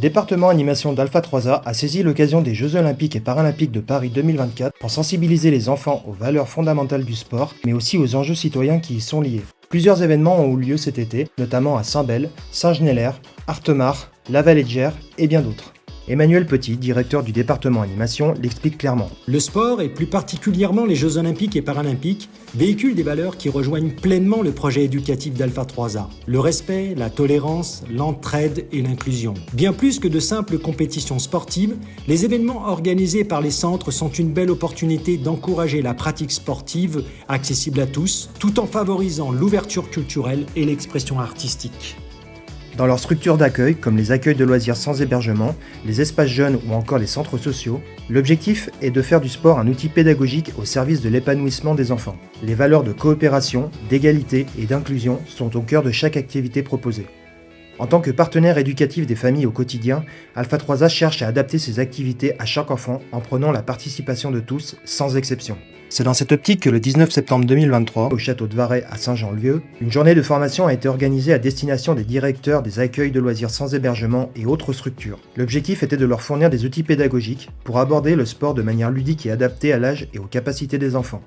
département animation d'Alpha 3A a saisi l'occasion des Jeux Olympiques et Paralympiques de Paris 2024 pour sensibiliser les enfants aux valeurs fondamentales du sport, mais aussi aux enjeux citoyens qui y sont liés. Plusieurs événements ont eu lieu cet été, notamment à Saint-Bel, Saint-Genélaire, Artemare, La Vallée de Gers et bien d'autres. Emmanuel Petit, directeur du département animation, l'explique clairement. Le sport, et plus particulièrement les Jeux Olympiques et Paralympiques, véhiculent des valeurs qui rejoignent pleinement le projet éducatif d'Alpha 3A. Le respect, la tolérance, l'entraide et l'inclusion. Bien plus que de simples compétitions sportives, les événements organisés par les centres sont une belle opportunité d'encourager la pratique sportive accessible à tous, tout en favorisant l'ouverture culturelle et l'expression artistique. Dans leurs structures d'accueil, comme les accueils de loisirs sans hébergement, les espaces jeunes ou encore les centres sociaux, l'objectif est de faire du sport un outil pédagogique au service de l'épanouissement des enfants. Les valeurs de coopération, d'égalité et d'inclusion sont au cœur de chaque activité proposée. En tant que partenaire éducatif des familles au quotidien, Alpha 3A cherche à adapter ses activités à chaque enfant en prenant la participation de tous, sans exception. C'est dans cette optique que le 19 septembre 2023, au château de Varay à Saint-Jean-Lieu, une journée de formation a été organisée à destination des directeurs des accueils de loisirs sans hébergement et autres structures. L'objectif était de leur fournir des outils pédagogiques pour aborder le sport de manière ludique et adaptée à l'âge et aux capacités des enfants.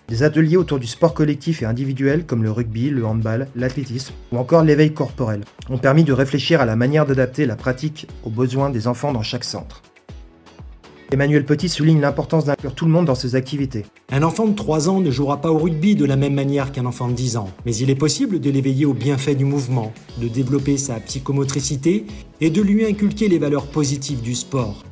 Des ateliers autour du sport collectif et individuel comme le rugby, le handball, l'athlétisme ou encore l'éveil corporel ont permis de réfléchir à la manière d'adapter la pratique aux besoins des enfants dans chaque centre. Emmanuel Petit souligne l'importance d'inclure tout le monde dans ces activités. Un enfant de 3 ans ne jouera pas au rugby de la même manière qu'un enfant de 10 ans, mais il est possible de l'éveiller aux bienfaits du mouvement, de développer sa psychomotricité et de lui inculquer les valeurs positives du sport.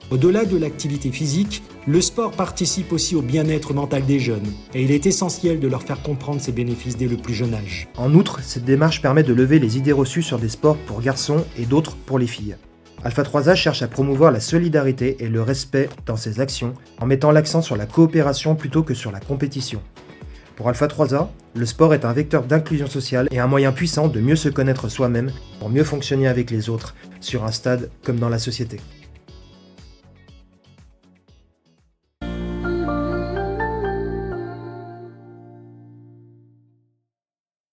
Au-delà de l'activité physique, le sport participe aussi au bien-être mental des jeunes, et il est essentiel de leur faire comprendre ses bénéfices dès le plus jeune âge. En outre, cette démarche permet de lever les idées reçues sur des sports pour garçons et d'autres pour les filles. Alpha 3A cherche à promouvoir la solidarité et le respect dans ses actions, en mettant l'accent sur la coopération plutôt que sur la compétition. Pour Alpha 3A, le sport est un vecteur d'inclusion sociale et un moyen puissant de mieux se connaître soi-même pour mieux fonctionner avec les autres, sur un stade comme dans la société.